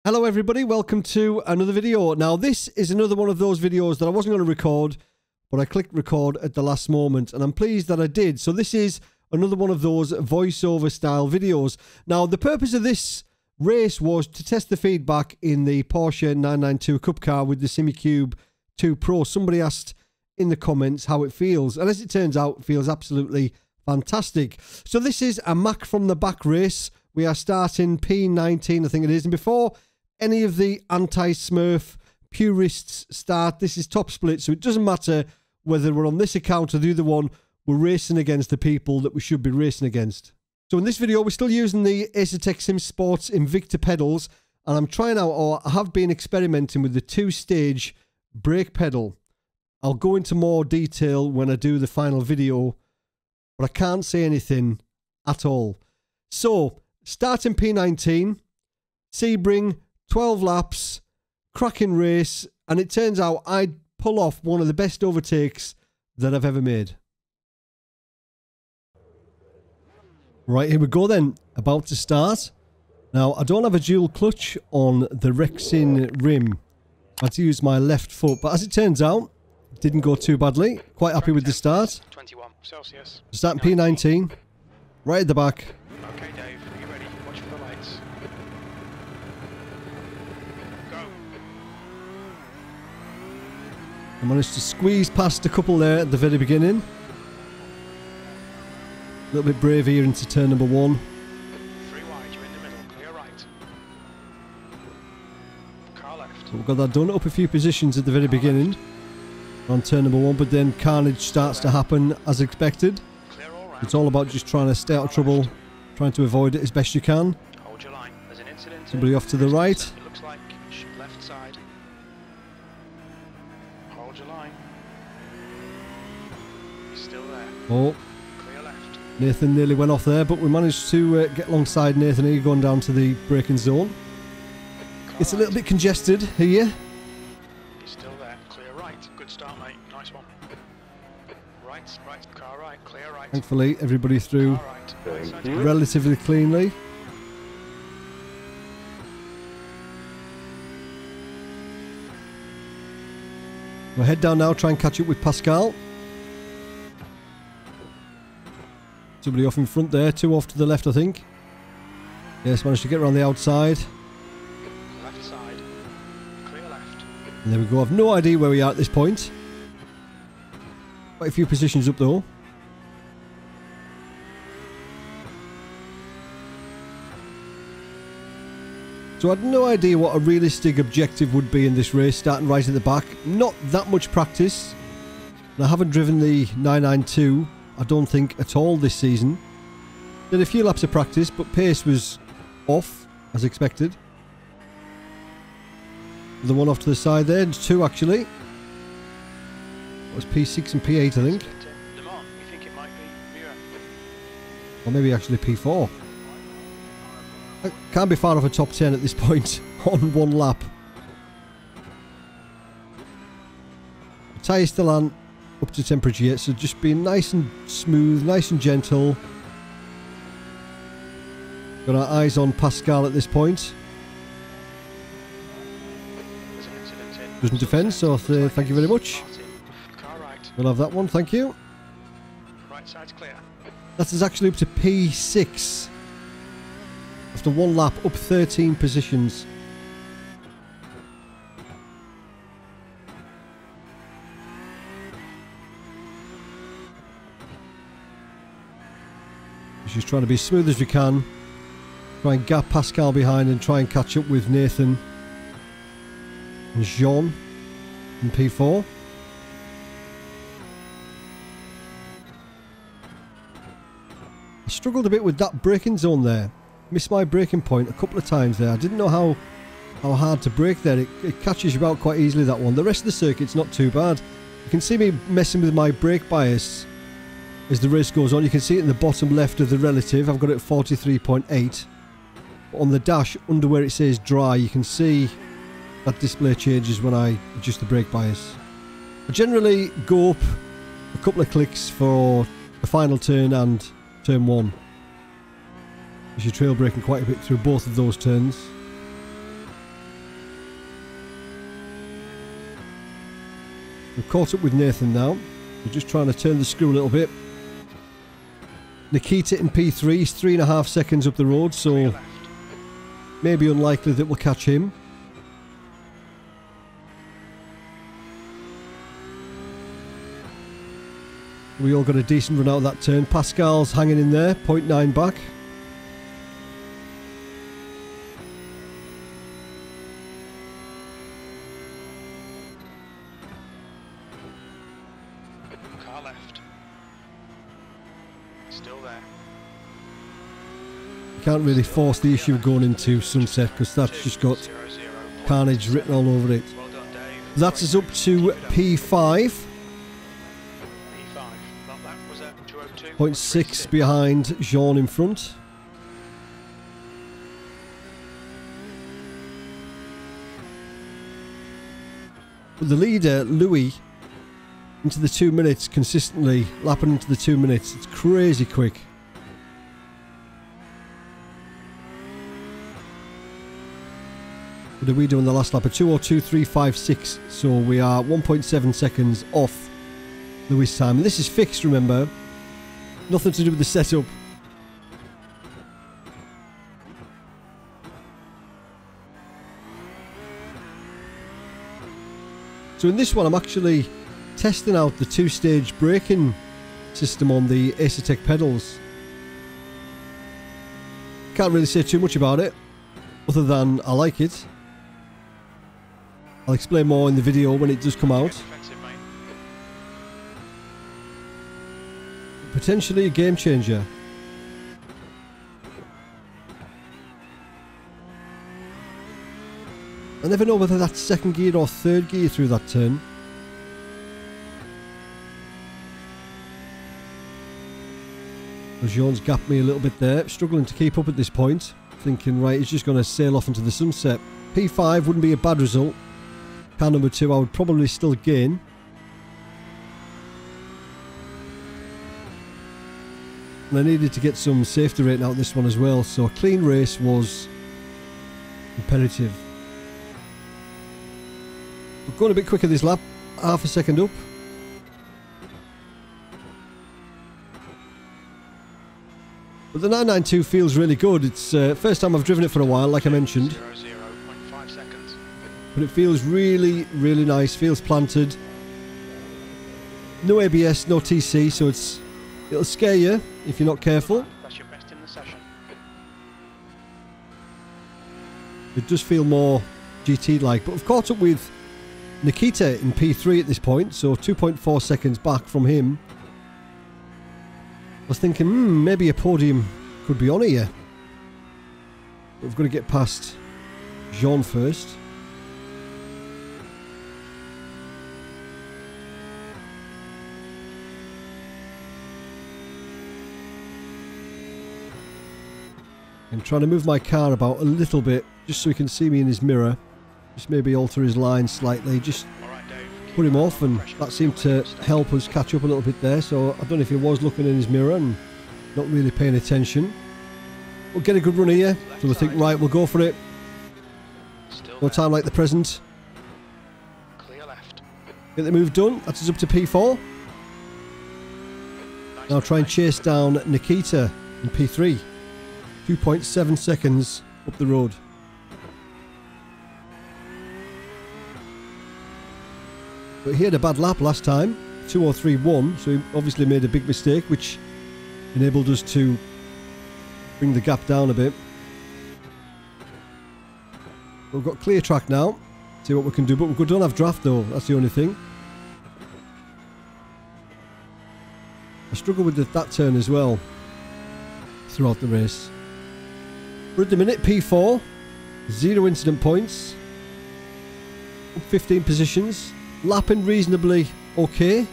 Hello everybody, welcome to another video. Now this is another one of those videos that I wasn't going to record, but I clicked record at the last moment and I'm pleased that I did. So this is another one of those voiceover style videos. Now the purpose of this race was to test the feedback in the Porsche 992 Cup car with the SimiCube 2 Pro. Somebody asked in the comments how it feels, and as it turns out, it feels absolutely fantastic. So this is a Mac from the back race. We are starting P19, I think it is, and before any of the anti-Smurf purists start, this is top split, so it doesn't matter whether we're on this account or the other one, we're racing against the people that we should be racing against. So in this video, we're still using the Acertec Sim Sports Invicta pedals, and I'm trying out, or I have been experimenting with the two-stage brake pedal. I'll go into more detail when I do the final video, but I can't say anything at all. So, starting P19, Sebring, 12 laps, cracking race, and it turns out I'd pull off one of the best overtakes that I've ever made. Right, here we go then, about to start. Now, I don't have a dual clutch on the Rexin rim. I had to use my left foot, but as it turns out, it didn't go too badly. Quite happy with the start. 21 Celsius. Starting P19, right at the back. Okay, Dave, are you ready? Watch for the lights. Go. I managed to squeeze past a couple there at the very beginning. A little bit brave here into turn number 1. 3 wide, you're in the middle, clear right. Car left. So we've got that done, up a few positions at the very beginning on turn number 1, but then carnage starts to happen as expected. Clear all round. It's all about just trying to stay out of trouble, trying to avoid it as best you can. Hold your line. There's an incident. Somebody off to the right. It looks like left side. Hold your line. He's still there. Oh, Clear left. Nathan nearly went off there, but we managed to get alongside Nathan here, going down to the braking zone. It's a little bit congested here. He's still there. Clear right. Good start, mate. Nice one. Right, car right. Clear right. Thankfully, everybody through Car right. Right side's relatively cleanly. We'll head down now, try and catch up with Pascal. Somebody off in front there, 2 off to the left, I think. Yes, managed to get around the outside. left side. Clear left. And there we go. I've no idea where we are at this point. Quite a few positions up though. So I had no idea what a realistic objective would be in this race, starting right at the back. Not that much practice. And I haven't driven the 992, I don't think, at all this season. Did a few laps of practice, but pace was off, as expected. The one off to the side there, there's 2 actually. That was P6 and P8, I think. Le Mans, you think it might be Mira? Or maybe actually P4. I can't be far off a top 10 at this point on 1 lap. The tyres still aren't up to temperature yet, so just being nice and smooth, nice and gentle. Got our eyes on Pascal at this point. There's an incident in. Doesn't defend, so thank you very much. Car right. We'll have that one, thank you. Right side's clear. That is actually up to P6. After 1 lap, up 13 positions. Just trying to be smooth as we can. Try and gap Pascal behind and try and catch up with Nathan and Jean in P4. I struggled a bit with that braking zone there. Missed my braking point a couple of times there. I didn't know how hard to brake there. It catches you out quite easily, that one. The rest of the circuit's not too bad. You can see me messing with my brake bias as the race goes on. You can see it in the bottom left of the relative. I've got it at 43.8. On the dash, under where it says dry, you can see that display changes when I adjust the brake bias. I generally go up a couple of clicks for the final turn and turn 1. As you're trail braking quite a bit through both of those turns. We've caught up with Nathan now. We're just trying to turn the screw a little bit. Nikita in P3 is 3.5 seconds up the road, so maybe unlikely that we'll catch him. We all got a decent run out of that turn. Pascal's hanging in there, 0.9 back. Car left. Still there. You can't really force the issue of going into sunset because that's just got carnage written all over it. Well done, Dave. That's us up to P5. 0.6 behind Jean in front. But the leader, Louis, into the 2 minutes consistently, lapping into the 2 minutes. It's crazy quick. What did we do in the last lap? A 2:02.356. So we are 1.7 seconds off Louis' time. And this is fixed, remember. Nothing to do with the setup. So in this one I'm actually testing out the 2-stage braking system on the Acertec pedals. Can't really say too much about it other than I like it. I'll explain more in the video when it does come out. Potentially a game changer. I never know whether that's second gear or third gear through that turn. Jean's gapped me a little bit there, struggling to keep up at this point. Thinking, right, he's just going to sail off into the sunset. P5 wouldn't be a bad result. Car number 2 I would probably still gain. And I needed to get some safety rating out of this one as well, so a clean race was imperative. We're going a bit quicker this lap, half a second up. But the 992 feels really good. It's first time I've driven it for a while, like I mentioned. 0.5 seconds. But it feels really, really nice, feels planted. No ABS, no TC, so it'll scare you if you're not careful. That's your best in the session. It does feel more GT-like, but I've caught up with Nikita in P3 at this point, so 2.4 seconds back from him. I was thinking, maybe a podium could be on here. But we've got to get past Jean first. I'm trying to move my car about a little bit, just so he can see me in his mirror. Just maybe alter his line slightly, just put him off, and that seemed to help us catch up a little bit there. So I don't know if he was looking in his mirror and not really paying attention. We'll get a good run here, so we'll think, right, we'll go for it. No time like the present. Clear left. Get the move done, that's us up to P4. Now try and chase down Nikita in P3. 2.7 seconds up the road. But he had a bad lap last time, 2:03.1, so he obviously made a big mistake, which enabled us to bring the gap down a bit. We've got clear track now, see what we can do, but we don't have draft though, that's the only thing. I struggle with that turn as well throughout the race. We're at the minute, P4, 0 incident points, up 15 positions, lapping reasonably okay.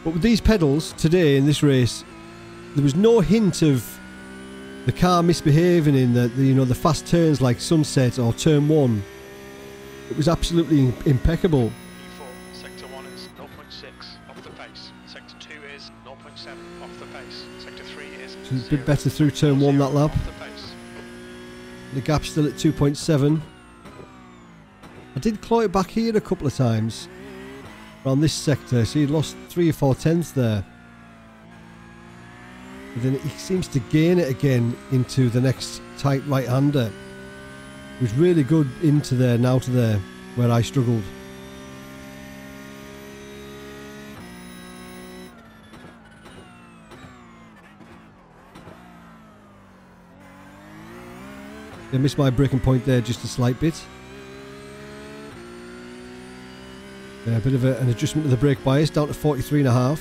But with these pedals today in this race, there was no hint of the car misbehaving in the fast turns like sunset or turn 1. It was absolutely impeccable. E4, sector 1 is 0.6 off the pace. Sector 2 is 0.7 off the pace. Sector 3 is So it's a bit better through turn 1 that lap. off the pace. The gap's still at 2.7. I did claw it back here a couple of times around this sector, so he lost 3 or 4 tenths there. But then he seems to gain it again into the next tight right-hander. He was really good into there, now to there, where I struggled. I missed my braking point there just a slight bit. Yeah, a bit of an adjustment to the brake bias, down to 43.5.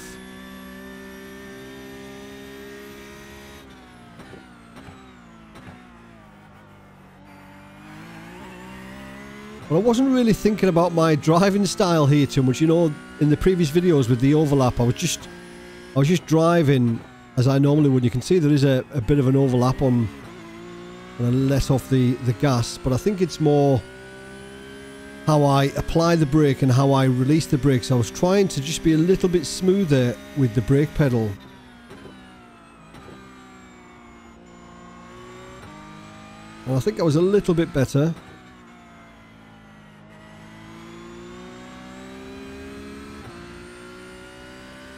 Well, I wasn't really thinking about my driving style here too much. You know, in the previous videos with the overlap, I was just driving as I normally would. You can see there is a bit of an overlap on when I let off the gas, but I think it's more how I apply the brake and how I release the brakes. I was trying to just be a little bit smoother with the brake pedal. And I think I was a little bit better.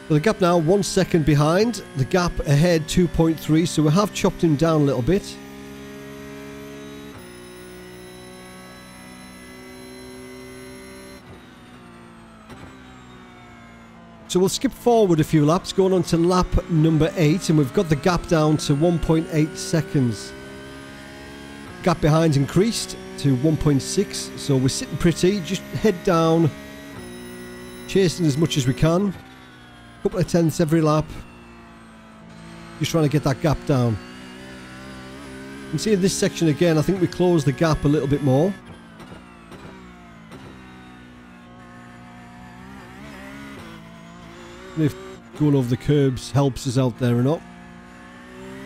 So the gap now 1 second behind, the gap ahead 2.3, so we have chopped him down a little bit. So we'll skip forward a few laps, going on to lap number 8, and we've got the gap down to 1.8 seconds. Gap behind's increased to 1.6, so we're sitting pretty, just head down, chasing as much as we can. Couple of tenths every lap, just trying to get that gap down. You can see in this section again, I think we closed the gap a little bit more. If going over the curbs helps us out there or not.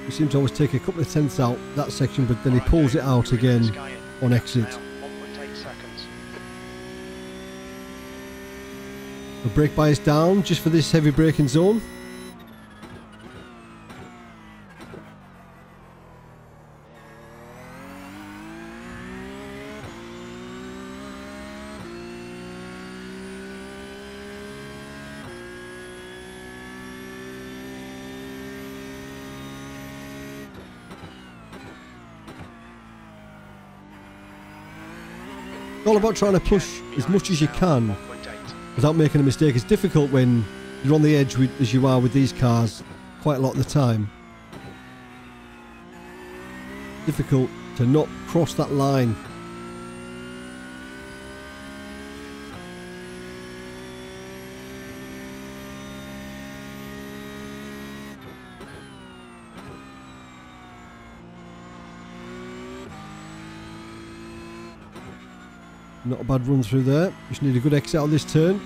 We seem to always take a couple of tenths out that section, but then he pulls it out again on exit. The brake bias down just for this heavy braking zone. It's all about trying to push as much as you can without making a mistake. It's difficult when you're on the edge as you are with these cars quite a lot of the time. Difficult to not cross that line. Not a bad run through there. Just need a good exit out of this turn.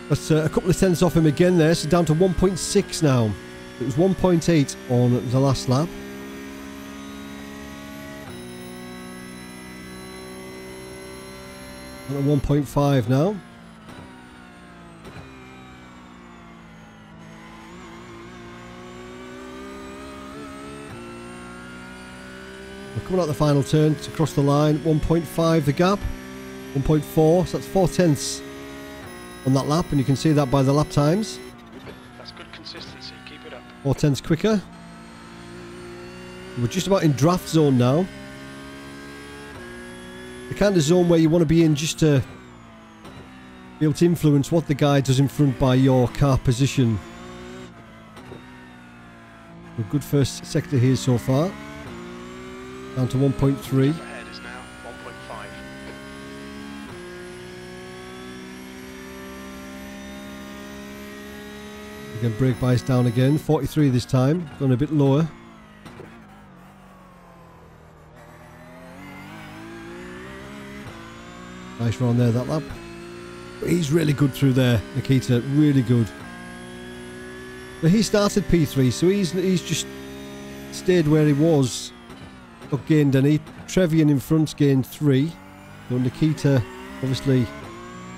That's a couple of tenths off him again there, so down to 1.6 now. It was 1.8 on the last lap. And at 1.5 now. We're coming out the final turn to cross the line. 1.5 the gap. 1.4, so that's 4 tenths on that lap, and you can see that by the lap times. That's good consistency, keep it up. 4 tenths quicker. We're just about in draft zone now. The kind of zone where you want to be in just to be able to influence what the guy does in front by your car position. A good first sector here so far. Down to 1.3. Ahead is now 1.5. Again, brake bias down again. 43 this time. Gone a bit lower. Nice run there, that lap. But he's really good through there, Nikita. Really good. But he started P3, so he's just stayed where he was. Got gained any. Trevian in front's gained 3. So Nikita obviously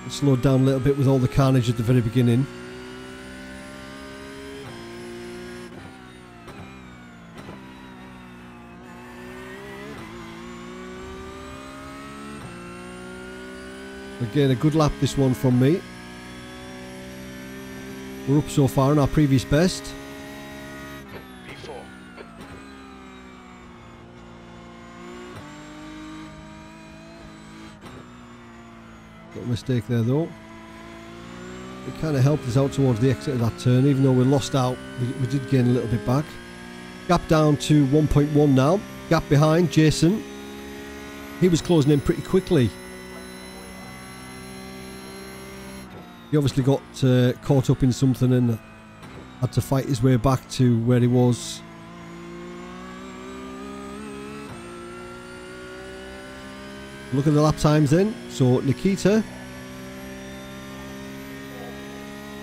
slowed down a little bit with all the carnage at the very beginning. Again, a good lap this one from me. We're up so far on our previous best. P4. Got a mistake there though. It kind of helped us out towards the exit of that turn, even though we lost out, we did gain a little bit back. Gap down to 1.1 now. Gap behind, Jason. He was closing in pretty quickly. He obviously got caught up in something and had to fight his way back to where he was. Look at the lap times then. So Nikita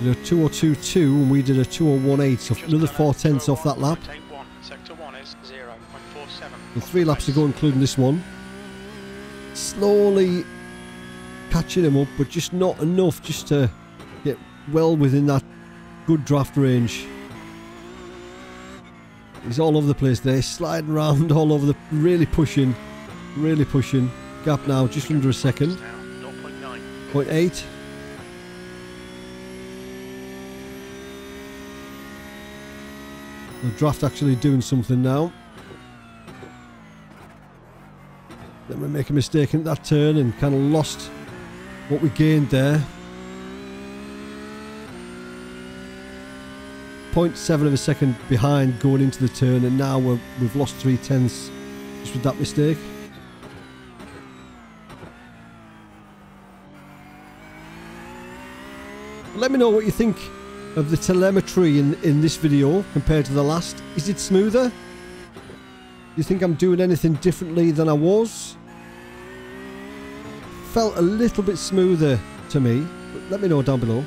did a 2:02.2 and we did a 2:01.8, so another 4/10 off that lap. Sector 1 is 0.47. So 3 laps to go, including this one. Slowly catching him up, but just not enough just to get well within that good draft range. He's all over the place there, sliding around all over the, really pushing. Gap now just under a second. 0.8. The draft actually doing something now. Then we make a mistake in that turn and kind of lost what we gained there. 0.7 of a second behind going into the turn, and now we've lost 3/10 just with that mistake. Let me know what you think of the telemetry in this video compared to the last. Is it smoother? Do you think I'm doing anything differently than I was? Felt a little bit smoother to me, but let me know down below.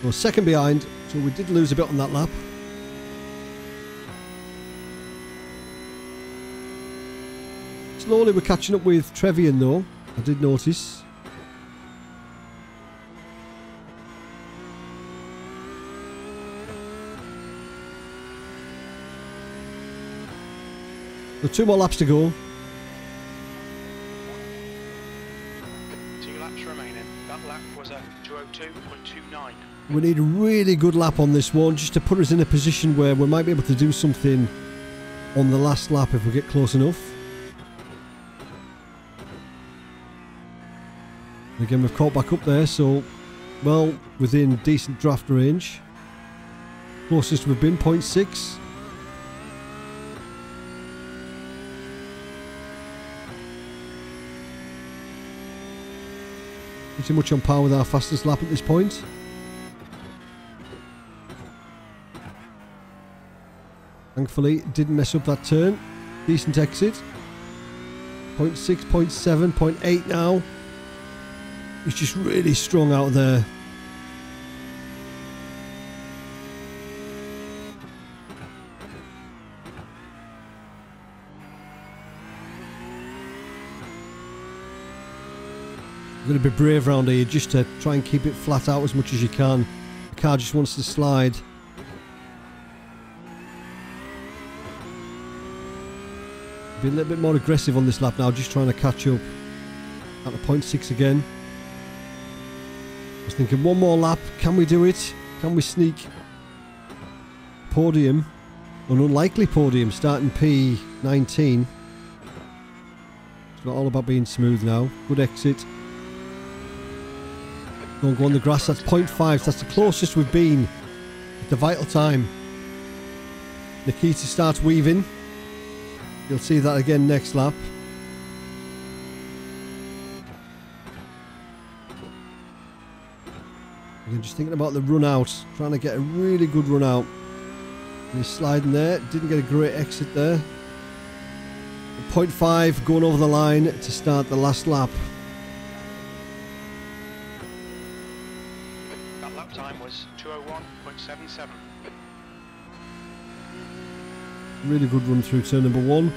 Well, second behind, so we did lose a bit on that lap. Slowly we're catching up with Trevian though, I did notice. So 2 more laps to go. 2 laps remaining. That lap was a 2:02.29. We need a really good lap on this one just to put us in a position where we might be able to do something on the last lap if we get close enough. Again, we've caught back up there, so well within decent draft range. Closest we've been, 0.6. Pretty much on par with our fastest lap at this point. Thankfully, didn't mess up that turn. Decent exit. 0.6, 0.7, 0.8 now. He's just really strong out there. You're going to be brave around here just to try and keep it flat out as much as you can. The car just wants to slide. Be a little bit more aggressive on this lap now, just trying to catch up. At the 0.6 again. I was thinking one more lap, can we do it? Can we sneak podium? An unlikely podium starting P19. It's not all about being smooth now. Good exit. Don't go on the grass, that's 0.5, so that's the closest we've been at the vital time. Nikita starts weaving. You'll see that again next lap. Again, just thinking about the run out, trying to get a really good run out. And he's sliding there, didn't get a great exit there. 0.5 going over the line to start the last lap. That lap time was 2:01.77. Really good run through turn number 1.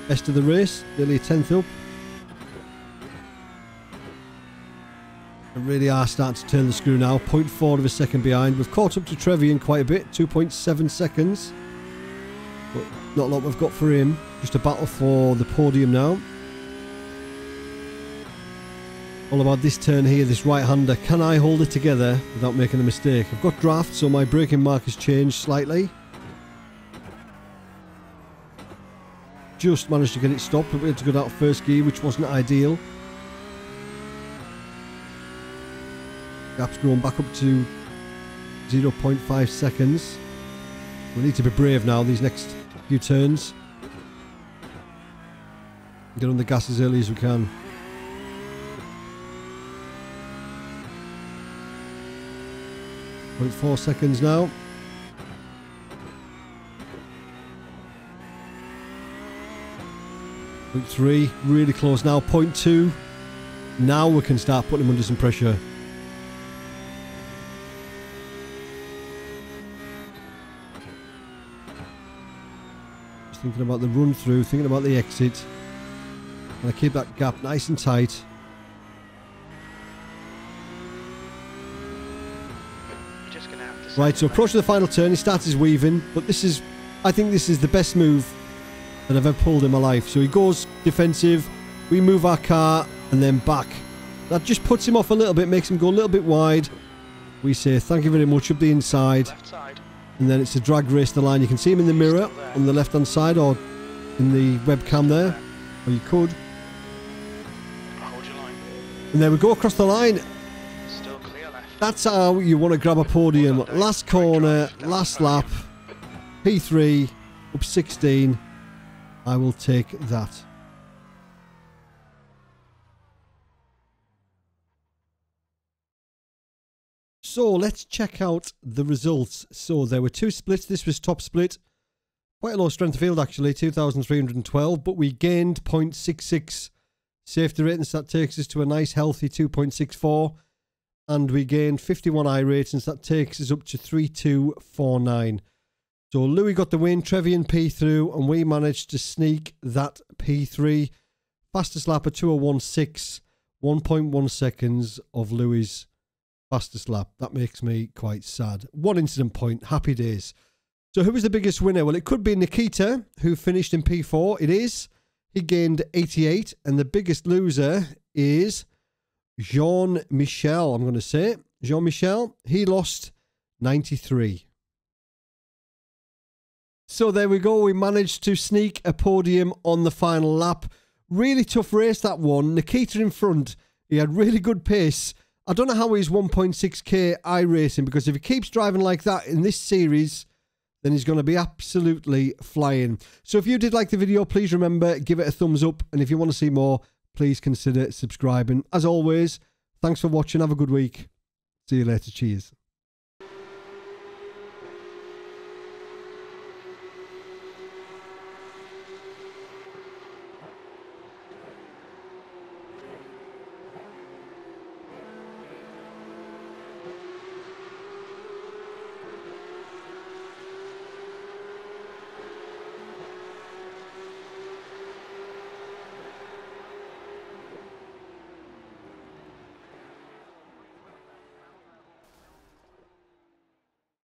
Best of the race, nearly a 10th up. And really are starting to turn the screw now. 0.4 of a second behind. We've caught up to Trevian quite a bit. 2.7 seconds. But not a lot we've got for him. Just a battle for the podium now. All about this turn here, this right-hander. Can I hold it together without making a mistake? I've got draft, so my braking mark has changed slightly. Just managed to get it stopped, but we had to go out first gear, which wasn't ideal. Gap's going back up to 0.5 seconds. We need to be brave now, these next few turns. Get on the gas as early as we can. 0.4 seconds now. 0.3, really close now. 0.2. Now we can start putting him under some pressure. Just thinking about the run through, thinking about the exit. And I keep that gap nice and tight. Right, so approaching the final turn, he starts his weaving, but this is, I think this is the best move that I've ever pulled in my life. So he goes defensive, we move our car, and then back. That just puts him off a little bit, makes him go a little bit wide. We say thank you very much up the inside. And then it's a drag race to the line. You can see him in the mirror on the left-hand side or in the webcam there, or you could. And there we go across the line. That's how you want to grab a podium. Last corner, last lap, P3, up 16. I will take that. So let's check out the results. So there were 2 splits. This was top split. Quite a low strength of field actually, 2,312, but we gained 0.66 safety ratings. That takes us to a nice healthy 2.64. And we gained 51 iRatings. That takes us up to 3249. So Louis got the win, Trevian P through, and we managed to sneak that P3. Fastest lap at 2016, 1.1 seconds of Louis' fastest lap. That makes me quite sad. 1 incident point, happy days. So who was the biggest winner? Well, it could be Nikita, who finished in P4. It is. He gained 88, and the biggest loser is Jean-Michel, I'm going to say. Jean-Michel, he lost 93. So there we go. We managed to sneak a podium on the final lap. Really tough race, that one. Nikita in front. He had really good pace. I don't know how he's 1.6k iRacing, because if he keeps driving like that in this series, then he's going to be absolutely flying. So if you did like the video, please remember, give it a thumbs up. And if you want to see more, please consider subscribing. As always, thanks for watching. Have a good week. See you later. Cheers.